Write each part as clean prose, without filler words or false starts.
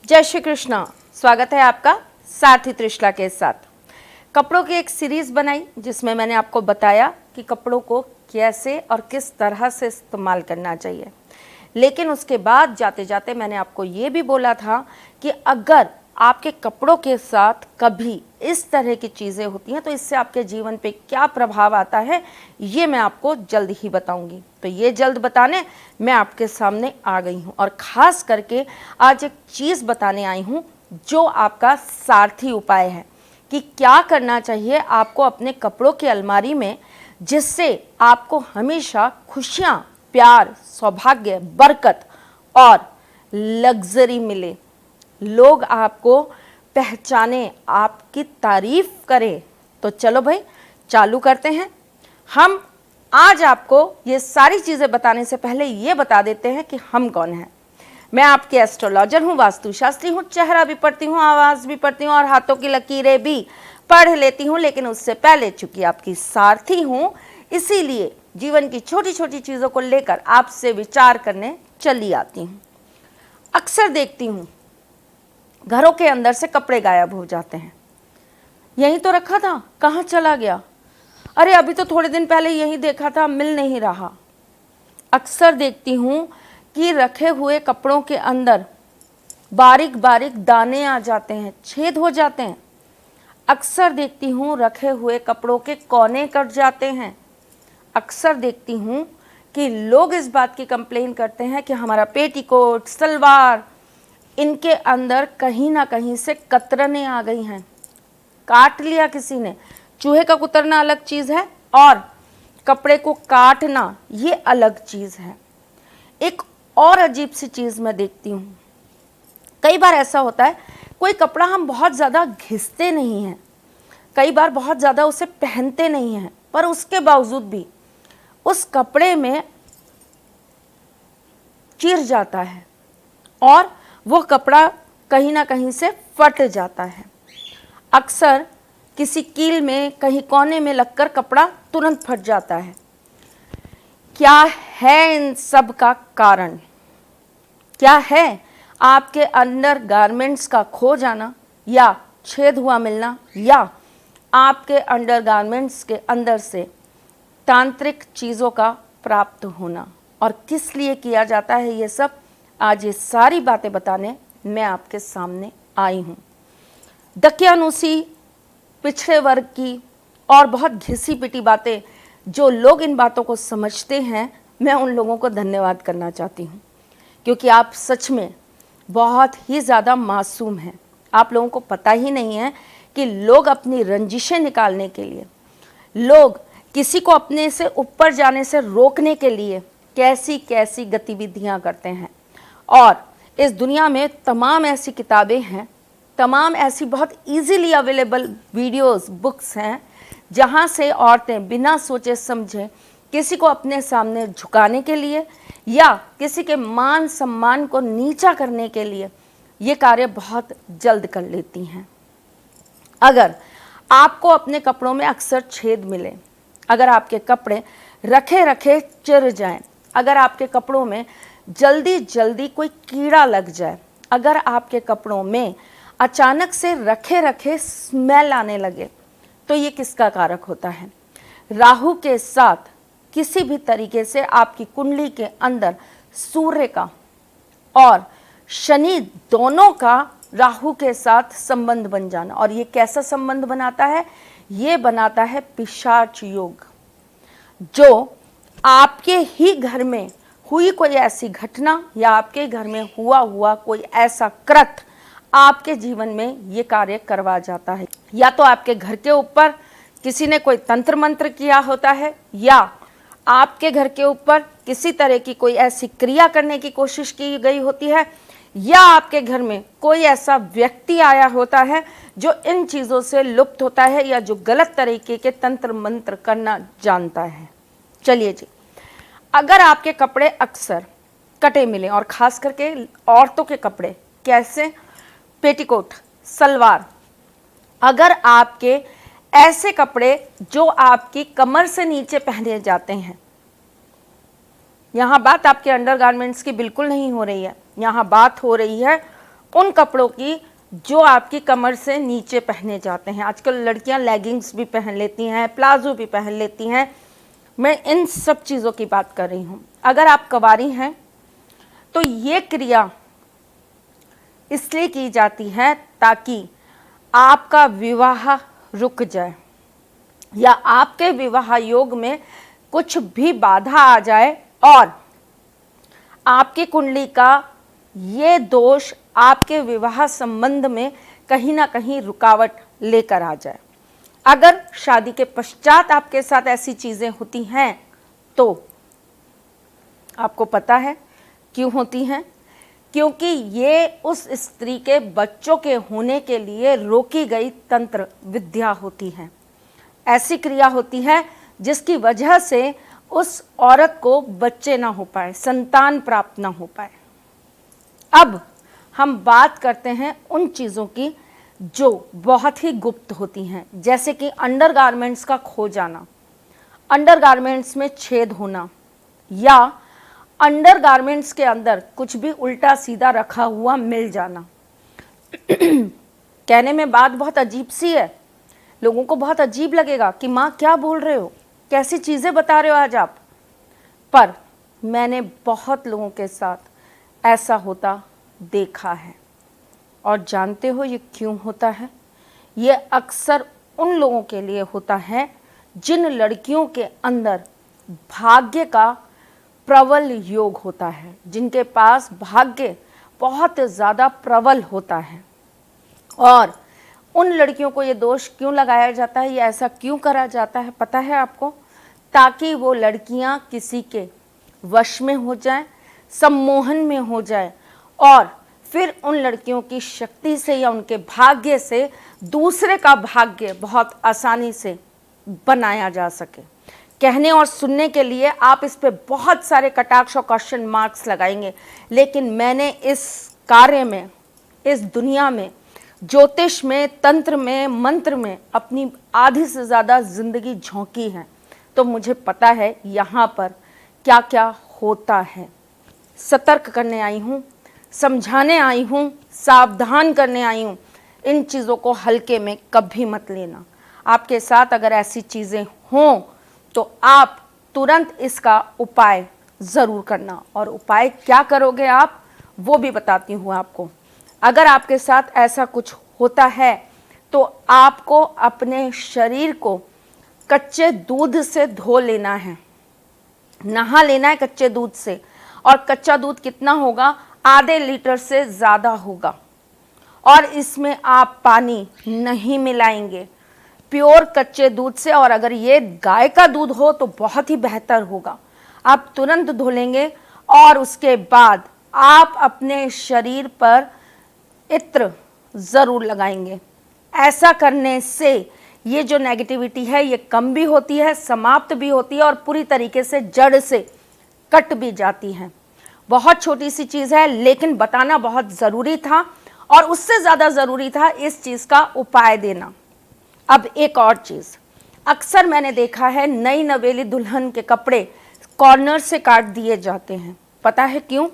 जय श्री कृष्णा। स्वागत है आपका सारथी त्रिशला के साथ। कपड़ों की एक सीरीज बनाई जिसमें मैंने आपको बताया कि कपड़ों को कैसे और किस तरह से इस्तेमाल करना चाहिए। लेकिन उसके बाद जाते जाते मैंने आपको ये भी बोला था कि अगर आपके कपड़ों के साथ कभी इस तरह की चीज़ें होती हैं तो इससे आपके जीवन पे क्या प्रभाव आता है, ये मैं आपको जल्द ही बताऊंगी। तो ये जल्द बताने मैं आपके सामने आ गई हूँ और ख़ास करके आज एक चीज़ बताने आई हूँ जो आपका सारथी उपाय है कि क्या करना चाहिए आपको अपने कपड़ों की अलमारी में, जिससे आपको हमेशा खुशियाँ, प्यार, सौभाग्य, बरकत और लग्जरी मिले, लोग आपको पहचाने, आपकी तारीफ करें। तो चलो भाई चालू करते हैं। हम आज आपको ये सारी चीज़ें बताने से पहले ये बता देते हैं कि हम कौन हैं। मैं आपकी एस्ट्रोलॉजर हूँ, वास्तुशास्त्री हूँ, चेहरा भी पढ़ती हूँ, आवाज़ भी पढ़ती हूँ और हाथों की लकीरें भी पढ़ लेती हूँ। लेकिन उससे पहले चूंकि आपकी सारथी हूँ, इसीलिए जीवन की छोटी छोटी चीज़ों को लेकर आपसे विचार करने चली आती हूँ। अक्सर देखती हूँ घरों के अंदर से कपड़े गायब हो जाते हैं। यहीं तो रखा था, कहाँ चला गया? अरे अभी तो थोड़े दिन पहले यहीं देखा था, मिल नहीं रहा। अक्सर देखती हूँ कि रखे हुए कपड़ों के अंदर बारीक बारीक दाने आ जाते हैं, छेद हो जाते हैं। अक्सर देखती हूँ रखे हुए कपड़ों के कोने कट जाते हैं। अक्सर देखती हूँ कि लोग इस बात की कंप्लेन करते हैं कि हमारा पेटीकोट, सलवार, इनके अंदर कहीं ना कहीं से कतरने आ गई हैं, काट लिया किसी ने। चूहे का कुतरना अलग चीज़ है और कपड़े को काटना ये अलग चीज़ है। एक और अजीब सी चीज़ मैं देखती हूँ, कई बार ऐसा होता है कोई कपड़ा हम बहुत ज़्यादा घिसते नहीं हैं, कई बार बहुत ज़्यादा उसे पहनते नहीं हैं, पर उसके बावजूद भी उस कपड़े में चिर जाता है और वो कपड़ा कहीं ना कहीं से फट जाता है। अक्सर किसी कील में, कहीं कोने में लगकर कपड़ा तुरंत फट जाता है। क्या है इन सब का कारण? क्या है आपके अंडर गारमेंट्स का खो जाना या छेद हुआ मिलना, या आपके अंडर गारमेंट्स के अंदर से तांत्रिक चीज़ों का प्राप्त होना? और किस लिए किया जाता है ये सब, आज ये सारी बातें बताने मैं आपके सामने आई हूँ। दकियानूसी, पिछड़े वर्ग की और बहुत घिसी पिटी बातें, जो लोग इन बातों को समझते हैं, मैं उन लोगों को धन्यवाद करना चाहती हूँ, क्योंकि आप सच में बहुत ही ज़्यादा मासूम हैं। आप लोगों को पता ही नहीं है कि लोग अपनी रंजिशें निकालने के लिए, लोग किसी को अपने से ऊपर जाने से रोकने के लिए कैसी कैसी गतिविधियां करते हैं। और इस दुनिया में तमाम ऐसी किताबें हैं, तमाम ऐसी बहुत इजीली अवेलेबल वीडियोस, बुक्स हैं, जहां से औरतें बिना सोचे समझे किसी को अपने सामने झुकाने के लिए या किसी के मान सम्मान को नीचा करने के लिए ये कार्य बहुत जल्द कर लेती हैं। अगर आपको अपने कपड़ों में अक्सर छेद मिले, अगर आपके कपड़े रखे रखे चिर जाएं, अगर आपके कपड़ों में जल्दी जल्दी कोई कीड़ा लग जाए, अगर आपके कपड़ों में अचानक से रखे रखे स्मेल आने लगे, तो ये किसका कारक होता है? राहु के साथ किसी भी तरीके से आपकी कुंडली के अंदर सूर्य का और शनि दोनों का राहु के साथ संबंध बन जाना। और ये कैसा संबंध बनाता है? ये बनाता है पिशाच योग। जो आपके ही घर में हुई कोई ऐसी घटना या आपके घर में हुआ कोई ऐसा कृत्य आपके जीवन में ये कार्य करवा जाता है। या तो आपके घर के ऊपर किसी ने कोई तंत्र मंत्र किया होता है, या आपके घर के ऊपर किसी तरह की कोई ऐसी क्रिया करने की कोशिश की गई होती है, या आपके घर में कोई ऐसा व्यक्ति आया होता है जो इन चीज़ों से लुप्त होता है या जो गलत तरीके के तंत्र मंत्र करना जानता है। चलिए जी, अगर आपके कपड़े अक्सर कटे मिले, और ख़ास करके औरतों के कपड़े, कैसे? पेटीकोट, सलवार, अगर आपके ऐसे कपड़े जो आपकी कमर से नीचे पहने जाते हैं, यहाँ बात आपके अंडरगारमेंट्स की बिल्कुल नहीं हो रही है, यहाँ बात हो रही है उन कपड़ों की जो आपकी कमर से नीचे पहने जाते हैं। आजकल लड़कियां लेगिंग्स भी पहन लेती हैं, प्लाजो भी पहन लेती हैं। मैं इन सब चीज़ों की बात कर रही हूँ। अगर आप कुंवारी हैं तो ये क्रिया इसलिए की जाती है ताकि आपका विवाह रुक जाए या आपके विवाह योग में कुछ भी बाधा आ जाए और आपकी कुंडली का ये दोष आपके विवाह संबंध में कहीं ना कहीं रुकावट लेकर आ जाए। अगर शादी के पश्चात आपके साथ ऐसी चीज़ें होती हैं तो आपको पता है क्यों होती हैं? क्योंकि ये उस स्त्री के बच्चों के होने के लिए रोकी गई तंत्र विद्या होती है। ऐसी क्रिया होती है जिसकी वजह से उस औरत को बच्चे ना हो पाए, संतान प्राप्त ना हो पाए। अब हम बात करते हैं उन चीज़ों की जो बहुत ही गुप्त होती हैं, जैसे कि अंडरगारमेंट्स का खो जाना, अंडरगारमेंट्स में छेद होना या अंडरगारमेंट्स के अंदर कुछ भी उल्टा सीधा रखा हुआ मिल जाना। कहने में बात बहुत अजीब सी है, लोगों को बहुत अजीब लगेगा कि माँ क्या बोल रहे हो, कैसी चीज़ें बता रहे हो आज आप। पर मैंने बहुत लोगों के साथ ऐसा होता देखा है। और जानते हो ये क्यों होता है? ये अक्सर उन लोगों के लिए होता है जिन लड़कियों के अंदर भाग्य का प्रबल योग होता है, जिनके पास भाग्य बहुत ज़्यादा प्रबल होता है। और उन लड़कियों को ये दोष क्यों लगाया जाता है, ये ऐसा क्यों करा जाता है पता है आपको? ताकि वो लड़कियां किसी के वश में हो जाएं, सम्मोहन में हो जाएं और फिर उन लड़कियों की शक्ति से या उनके भाग्य से दूसरे का भाग्य बहुत आसानी से बनाया जा सके। कहने और सुनने के लिए आप इस पे बहुत सारे कटाक्ष और क्वेश्चन मार्क्स लगाएंगे, लेकिन मैंने इस कार्य में, इस दुनिया में, ज्योतिष में, तंत्र में, मंत्र में अपनी आधी से ज़्यादा ज़िंदगी झोंकी है, तो मुझे पता है यहाँ पर क्या क्या होता है। सतर्क करने आई हूँ, समझाने आई हूँ, सावधान करने आई हूँ। इन चीज़ों को हल्के में कभी मत लेना। आपके साथ अगर ऐसी चीज़ें हों तो आप तुरंत इसका उपाय ज़रूर करना। और उपाय क्या करोगे आप, वो भी बताती हूँ आपको। अगर आपके साथ ऐसा कुछ होता है तो आपको अपने शरीर को कच्चे दूध से धो लेना है, नहा लेना है कच्चे दूध से। और कच्चा दूध कितना होगा? आधे लीटर से ज़्यादा होगा। और इसमें आप पानी नहीं मिलाएंगे, प्योर कच्चे दूध से। और अगर ये गाय का दूध हो तो बहुत ही बेहतर होगा। आप तुरंत धो लेंगे और उसके बाद आप अपने शरीर पर इत्र ज़रूर लगाएंगे। ऐसा करने से ये जो नेगेटिविटी है ये कम भी होती है, समाप्त भी होती है और पूरी तरीके से जड़ से कट भी जाती है। बहुत छोटी सी चीज़ है लेकिन बताना बहुत ज़रूरी था, और उससे ज़्यादा ज़रूरी था इस चीज़ का उपाय देना। अब एक और चीज़, अक्सर मैंने देखा है नई नवेली दुल्हन के कपड़े कॉर्नर से काट दिए जाते हैं। पता है क्यों?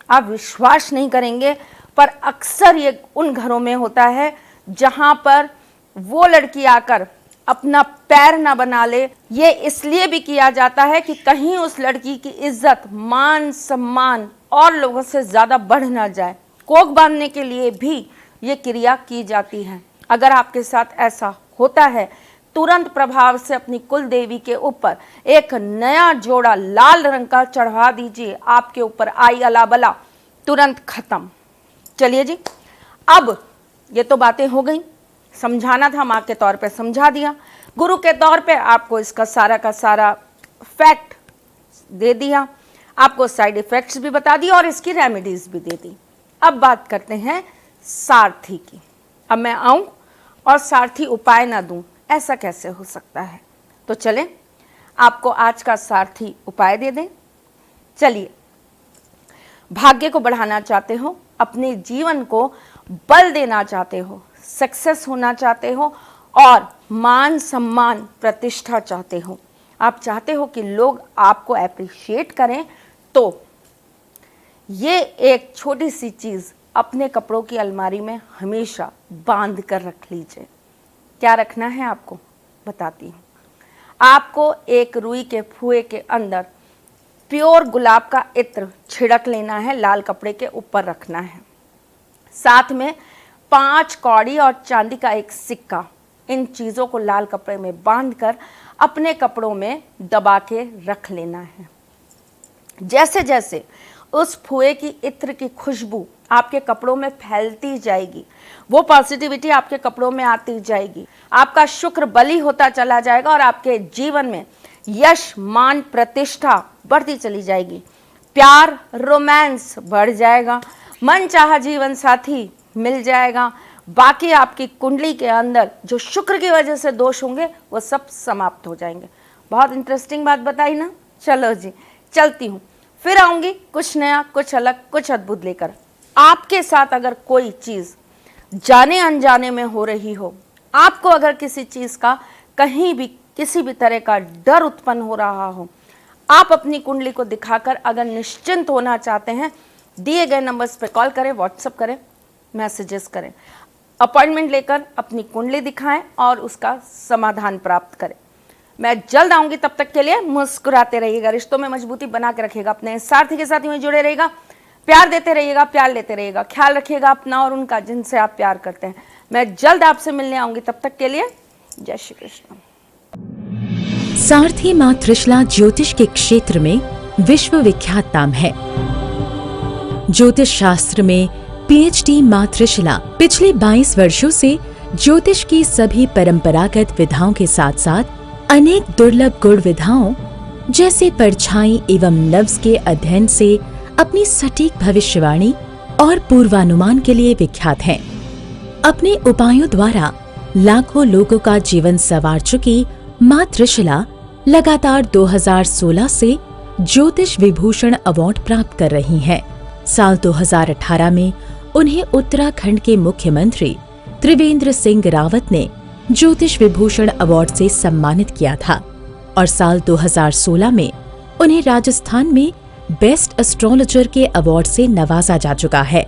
आप विश्वास नहीं करेंगे, पर अक्सर ये उन घरों में होता है जहाँ पर वो लड़की आकर अपना पैर ना बना ले। ये इसलिए भी किया जाता है कि कहीं उस लड़की की इज्जत, मान सम्मान और लोगों से ज़्यादा बढ़ ना जाए। कोख बांधने के लिए भी ये क्रिया की जाती है। अगर आपके साथ ऐसा होता है, तुरंत प्रभाव से अपनी कुल देवी के ऊपर एक नया जोड़ा लाल रंग का चढ़वा दीजिए। आपके ऊपर आई अलाबला तुरंत खत्म। चलिए जी, अब ये तो बातें हो गई, समझाना था, माँ के तौर पे समझा दिया, गुरु के तौर पे आपको इसका सारा का सारा फैक्ट दे दिया, आपको साइड इफ़ेक्ट्स भी बता दिया और इसकी रेमेडीज़ भी दे दी। अब बात करते हैं सारथी की। अब मैं आऊँ और सारथी उपाय ना दूँ, ऐसा कैसे हो सकता है? तो चलें आपको आज का सारथी उपाय दे दें। चलिए, भाग्य को बढ़ाना चाहते हो, अपने जीवन को बल देना चाहते हो, सक्सेस होना चाहते हो और मान सम्मान प्रतिष्ठा चाहते हो, आप चाहते हो कि लोग आपको एप्रिशिएट करें, तो ये एक छोटी सी चीज़ अपने कपड़ों की अलमारी में हमेशा बांध कर रख लीजिए। क्या रखना है आपको बताती हूँ। आपको एक रुई के फुए के अंदर प्योर गुलाब का इत्र छिड़क लेना है, लाल कपड़े के ऊपर रखना है। साथ में 5 कौड़ी और चांदी का एक सिक्का, इन चीज़ों को लाल कपड़े में बांधकर अपने कपड़ों में दबा के रख लेना है। जैसे जैसे उस फुए की इत्र की खुशबू आपके कपड़ों में फैलती जाएगी, वो पॉजिटिविटी आपके कपड़ों में आती जाएगी, आपका शुक्र बली होता चला जाएगा और आपके जीवन में यश, मान, प्रतिष्ठा बढ़ती चली जाएगी। प्यार, रोमांस बढ़ जाएगा, मन चाहा जीवन साथी मिल जाएगा। बाकी आपकी कुंडली के अंदर जो शुक्र की वजह से दोष होंगे वो सब समाप्त हो जाएंगे। बहुत इंटरेस्टिंग बात बताई ना। चलो जी, चलती हूँ, फिर आऊँगी कुछ नया, कुछ अलग, कुछ अद्भुत लेकर। आपके साथ अगर कोई चीज़ जाने अनजाने में हो रही हो, आपको अगर किसी चीज़ का कहीं भी किसी भी तरह का डर उत्पन्न हो रहा हो, आप अपनी कुंडली को दिखाकर अगर निश्चिंत होना चाहते हैं, दिए गए नंबर्स पे कॉल करें, व्हाट्सएप करें, मैसेजेस करें, अपॉइंटमेंट लेकर अपनी कुंडली दिखाएं और उसका समाधान प्राप्त करें। मैं जल्द आऊंगी, तब तक के लिए मुस्कुराते रहिएगा, रिश्तों में मजबूती बना के रखिएगा, अपने साथी के साथ यूं जुड़े रहिएगा, प्यार देते रहिएगा, प्यार लेते रहिएगा, ख्याल रखिएगा अपना और उनका जिनसे आप प्यार करते हैं। मैं जल्द आपसे मिलने आऊंगी, तब तक के लिए जय श्री कृष्ण। सारथी मां त्रिशला ज्योतिष के क्षेत्र में विश्व विख्यात नाम है। ज्योतिष शास्त्र में पीएचडी मां त्रिशला पिछले 22 वर्षों से ज्योतिष की सभी परंपरागत विधाओं के साथ साथ अनेक दुर्लभ गुण विधाओं जैसे परछाई एवं नव्स के अध्ययन से अपनी सटीक भविष्यवाणी और पूर्वानुमान के लिए विख्यात हैं। अपने उपायों द्वारा लाखों लोगों का जीवन संवार चुकी मां त्रिशला लगातार 2016 से ज्योतिष विभूषण अवार्ड प्राप्त कर रही हैं। साल 2018 में उन्हें उत्तराखंड के मुख्यमंत्री त्रिवेंद्र सिंह रावत ने ज्योतिष विभूषण अवार्ड से सम्मानित किया था और साल 2016 में उन्हें राजस्थान में बेस्ट एस्ट्रोलॉजर के अवार्ड से नवाजा जा चुका है।